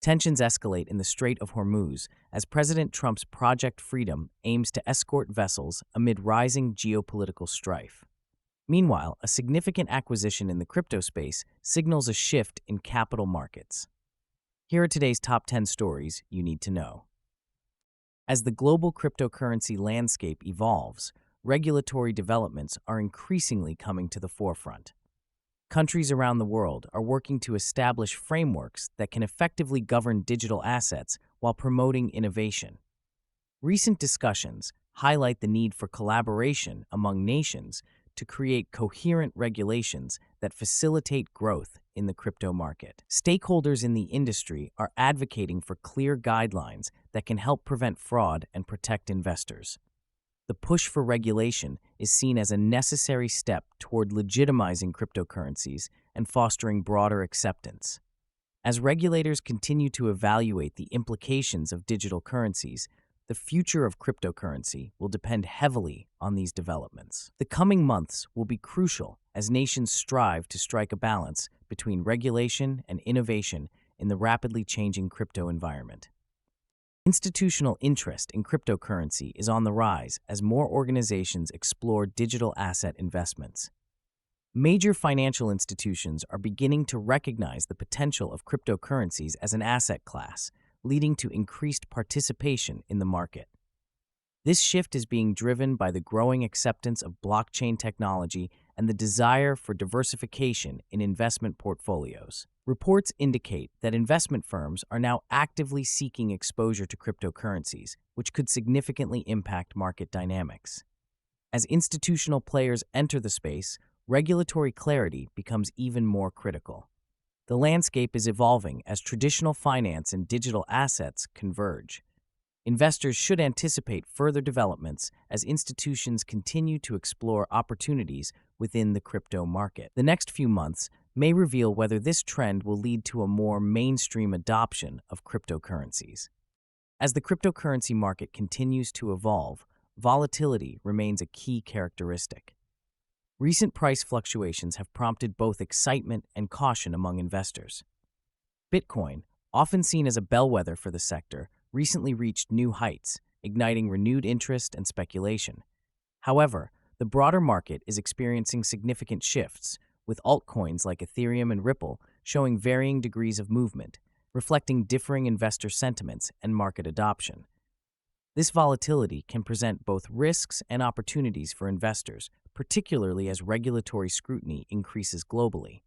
Tensions escalate in the Strait of Hormuz as President Trump's Project Freedom aims to escort vessels amid rising geopolitical strife. Meanwhile, a significant acquisition in the crypto space signals a shift in capital markets. Here are today's top 10 stories you need to know. As the global cryptocurrency landscape evolves, regulatory developments are increasingly coming to the forefront. Countries around the world are working to establish frameworks that can effectively govern digital assets while promoting innovation. Recent discussions highlight the need for collaboration among nations to create coherent regulations that facilitate growth in the crypto market. Stakeholders in the industry are advocating for clear guidelines that can help prevent fraud and protect investors. The push for regulation is seen as a necessary step toward legitimizing cryptocurrencies and fostering broader acceptance. As regulators continue to evaluate the implications of digital currencies, the future of cryptocurrency will depend heavily on these developments. The coming months will be crucial as nations strive to strike a balance between regulation and innovation in the rapidly changing crypto environment. Institutional interest in cryptocurrency is on the rise as more organizations explore digital asset investments. Major financial institutions are beginning to recognize the potential of cryptocurrencies as an asset class, leading to increased participation in the market. This shift is being driven by the growing acceptance of blockchain technology and the desire for diversification in investment portfolios. Reports indicate that investment firms are now actively seeking exposure to cryptocurrencies, which could significantly impact market dynamics. As institutional players enter the space, regulatory clarity becomes even more critical. The landscape is evolving as traditional finance and digital assets converge. Investors should anticipate further developments as institutions continue to explore opportunities within the crypto market. The next few months may reveal whether this trend will lead to a more mainstream adoption of cryptocurrencies. As the cryptocurrency market continues to evolve, volatility remains a key characteristic. Recent price fluctuations have prompted both excitement and caution among investors. Bitcoin, often seen as a bellwether for the sector, recently reached new heights, igniting renewed interest and speculation. However, the broader market is experiencing significant shifts, with altcoins like Ethereum and Ripple showing varying degrees of movement, reflecting differing investor sentiments and market adoption. This volatility can present both risks and opportunities for investors, particularly as regulatory scrutiny increases globally.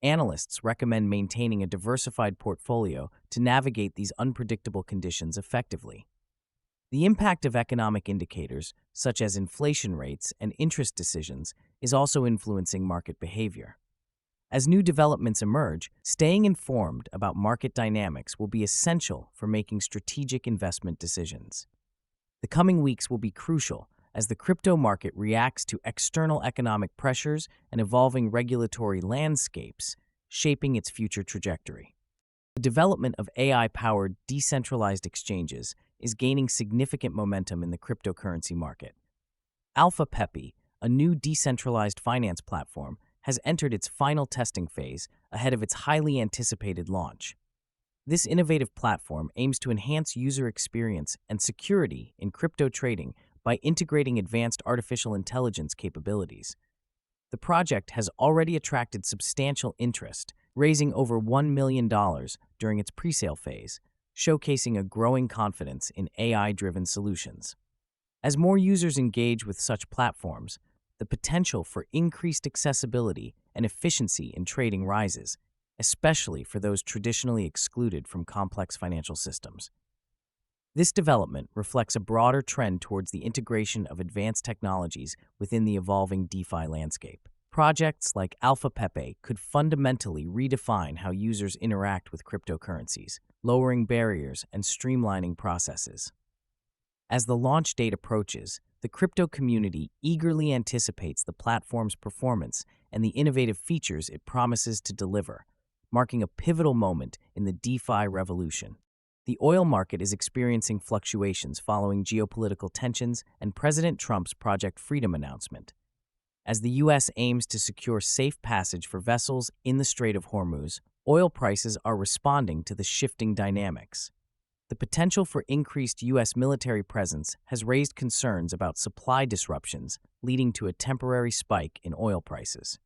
Analysts recommend maintaining a diversified portfolio to navigate these unpredictable conditions effectively. The impact of economic indicators, such as inflation rates and interest decisions, is also influencing market behavior. As new developments emerge, staying informed about market dynamics will be essential for making strategic investment decisions. The coming weeks will be crucial as the crypto market reacts to external economic pressures and evolving regulatory landscapes, shaping its future trajectory. The development of AI-powered decentralized exchanges is gaining significant momentum in the cryptocurrency market. Alpha Pepe, a new decentralized finance platform, has entered its final testing phase ahead of its highly anticipated launch. This innovative platform aims to enhance user experience and security in crypto trading by integrating advanced artificial intelligence capabilities. The project has already attracted substantial interest, raising over $1 million during its presale phase, showcasing a growing confidence in AI-driven solutions. As more users engage with such platforms, the potential for increased accessibility and efficiency in trading rises, especially for those traditionally excluded from complex financial systems. This development reflects a broader trend towards the integration of advanced technologies within the evolving DeFi landscape. Projects like Alpha Pepe could fundamentally redefine how users interact with cryptocurrencies, lowering barriers and streamlining processes. As the launch date approaches, the crypto community eagerly anticipates the platform's performance and the innovative features it promises to deliver, marking a pivotal moment in the DeFi revolution. The oil market is experiencing fluctuations following geopolitical tensions and President Trump's Project Freedom announcement. As the U.S. aims to secure safe passage for vessels in the Strait of Hormuz, oil prices are responding to the shifting dynamics. The potential for increased U.S. military presence has raised concerns about supply disruptions, leading to a temporary spike in oil prices.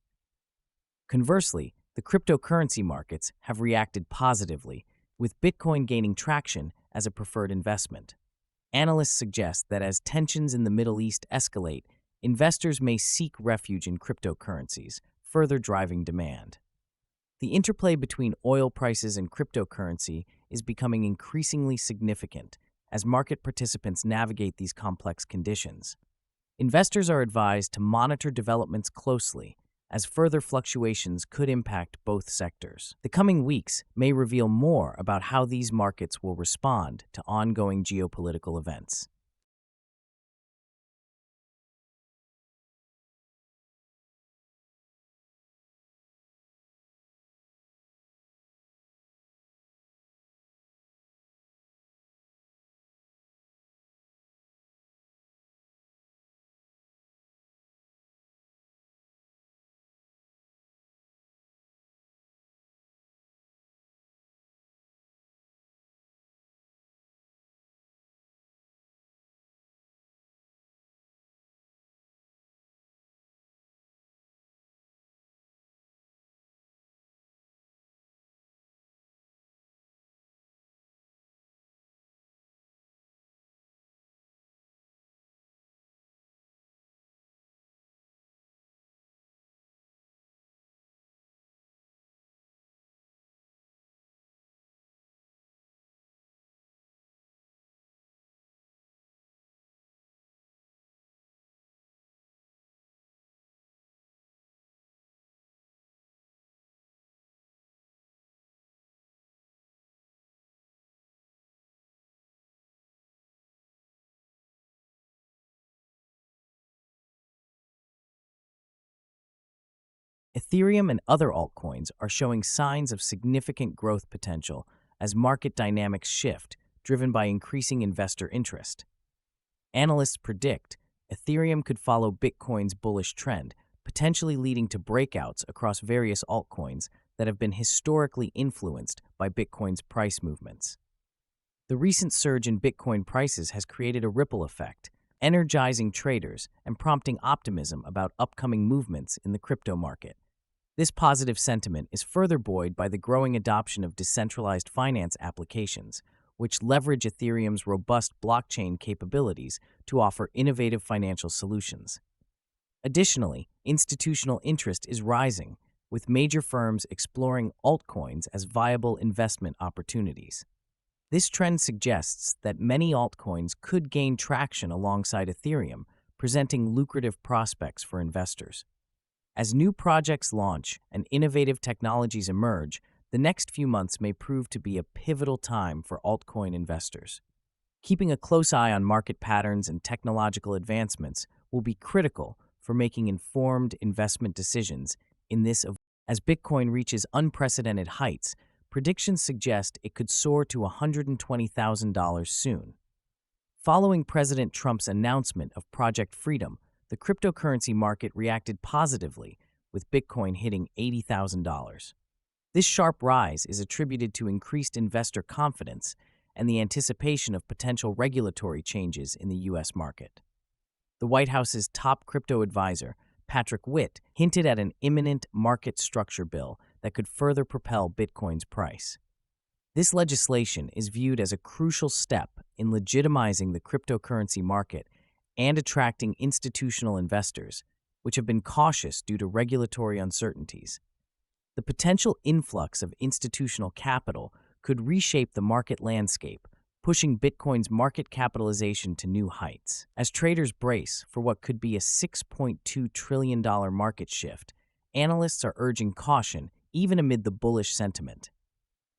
Conversely, the cryptocurrency markets have reacted positively, with Bitcoin gaining traction as a preferred investment. Analysts suggest that as tensions in the Middle East escalate, investors may seek refuge in cryptocurrencies, further driving demand. The interplay between oil prices and cryptocurrency is becoming increasingly significant as market participants navigate these complex conditions. Investors are advised to monitor developments closely, as further fluctuations could impact both sectors. The coming weeks may reveal more about how these markets will respond to ongoing geopolitical events. Ethereum and other altcoins are showing signs of significant growth potential as market dynamics shift, driven by increasing investor interest. Analysts predict Ethereum could follow Bitcoin's bullish trend, potentially leading to breakouts across various altcoins that have been historically influenced by Bitcoin's price movements. The recent surge in Bitcoin prices has created a ripple effect, energizing traders and prompting optimism about upcoming movements in the crypto market. This positive sentiment is further buoyed by the growing adoption of decentralized finance applications, which leverage Ethereum's robust blockchain capabilities to offer innovative financial solutions. Additionally, institutional interest is rising, with major firms exploring altcoins as viable investment opportunities. This trend suggests that many altcoins could gain traction alongside Ethereum, presenting lucrative prospects for investors. As new projects launch and innovative technologies emerge, the next few months may prove to be a pivotal time for altcoin investors. Keeping a close eye on market patterns and technological advancements will be critical for making informed investment decisions in this. As Bitcoin reaches unprecedented heights, predictions suggest it could soar to $120,000 soon. Following President Trump's announcement of Project Freedom, the cryptocurrency market reacted positively, with Bitcoin hitting $80,000. This sharp rise is attributed to increased investor confidence and the anticipation of potential regulatory changes in the U.S. market. The White House's top crypto advisor, Patrick Witt, hinted at an imminent market structure bill that could further propel Bitcoin's price. This legislation is viewed as a crucial step in legitimizing the cryptocurrency market and attracting institutional investors, which have been cautious due to regulatory uncertainties. The potential influx of institutional capital could reshape the market landscape, pushing Bitcoin's market capitalization to new heights. As traders brace for what could be a $6.2 trillion market shift, analysts are urging caution even amid the bullish sentiment.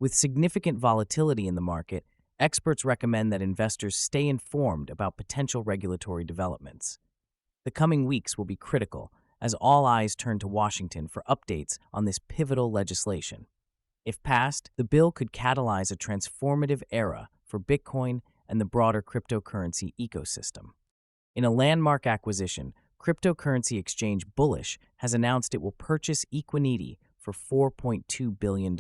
With significant volatility in the market, experts recommend that investors stay informed about potential regulatory developments. The coming weeks will be critical as all eyes turn to Washington for updates on this pivotal legislation. If passed, the bill could catalyze a transformative era for Bitcoin and the broader cryptocurrency ecosystem. In a landmark acquisition, cryptocurrency exchange Bullish has announced it will purchase Equiniti for $4.2 billion.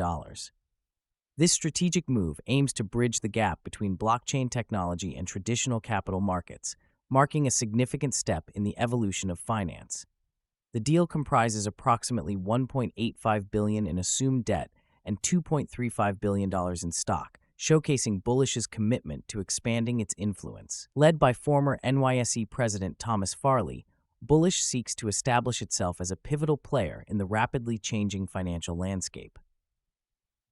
This strategic move aims to bridge the gap between blockchain technology and traditional capital markets, marking a significant step in the evolution of finance. The deal comprises approximately $1.85 billion in assumed debt and $2.35 billion in stock, showcasing Bullish's commitment to expanding its influence. Led by former NYSE President Thomas Farley, Bullish seeks to establish itself as a pivotal player in the rapidly changing financial landscape.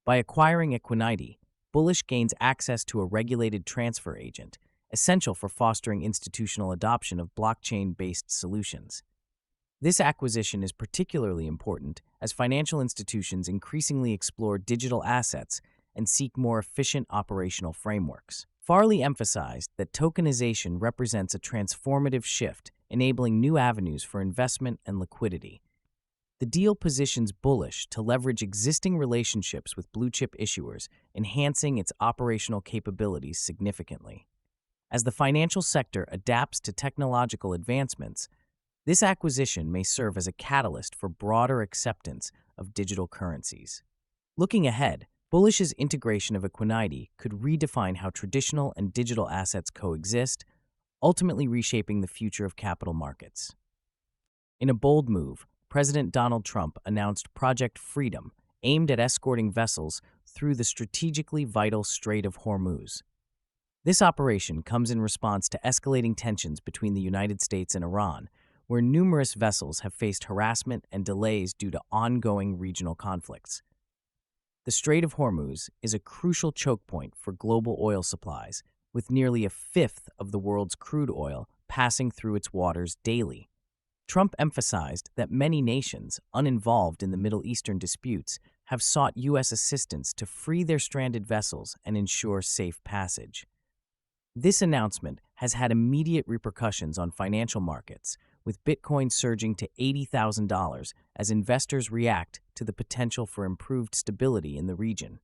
By acquiring Equiniti, Bullish gains access to a regulated transfer agent, essential for fostering institutional adoption of blockchain-based solutions. This acquisition is particularly important as financial institutions increasingly explore digital assets and seek more efficient operational frameworks. Farley emphasized that tokenization represents a transformative shift, enabling new avenues for investment and liquidity. The deal positions Bullish to leverage existing relationships with blue-chip issuers, enhancing its operational capabilities significantly. As the financial sector adapts to technological advancements, this acquisition may serve as a catalyst for broader acceptance of digital currencies. Looking ahead, Bullish's integration of Equiniti could redefine how traditional and digital assets coexist, ultimately reshaping the future of capital markets. In a bold move, President Donald Trump announced Project Freedom, aimed at escorting vessels through the strategically vital Strait of Hormuz. This operation comes in response to escalating tensions between the United States and Iran, where numerous vessels have faced harassment and delays due to ongoing regional conflicts. The Strait of Hormuz is a crucial choke point for global oil supplies, with nearly a fifth of the world's crude oil passing through its waters daily. Trump emphasized that many nations uninvolved in the Middle Eastern disputes have sought U.S. assistance to free their stranded vessels and ensure safe passage. This announcement has had immediate repercussions on financial markets, with Bitcoin surging to $80,000 as investors react to the potential for improved stability in the region.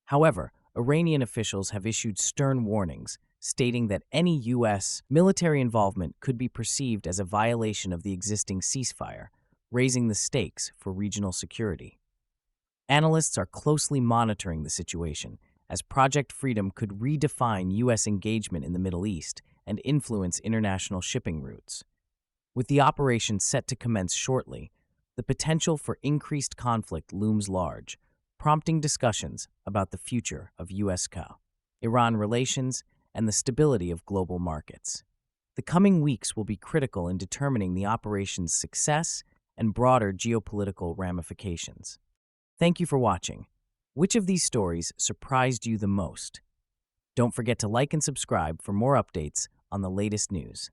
However, Iranian officials have issued stern warnings, stating that any U.S. military involvement could be perceived as a violation of the existing ceasefire, raising the stakes for regional security. Analysts are closely monitoring the situation, as Project Freedom could redefine U.S. engagement in the Middle East and influence international shipping routes. With the operation set to commence shortly, the potential for increased conflict looms large, prompting discussions about the future of U.S.-Iran relations and the stability of global markets. The coming weeks will be critical in determining the operation's success and broader geopolitical ramifications. Thank you for watching. Which of these stories surprised you the most? Don't forget to like and subscribe for more updates on the latest news.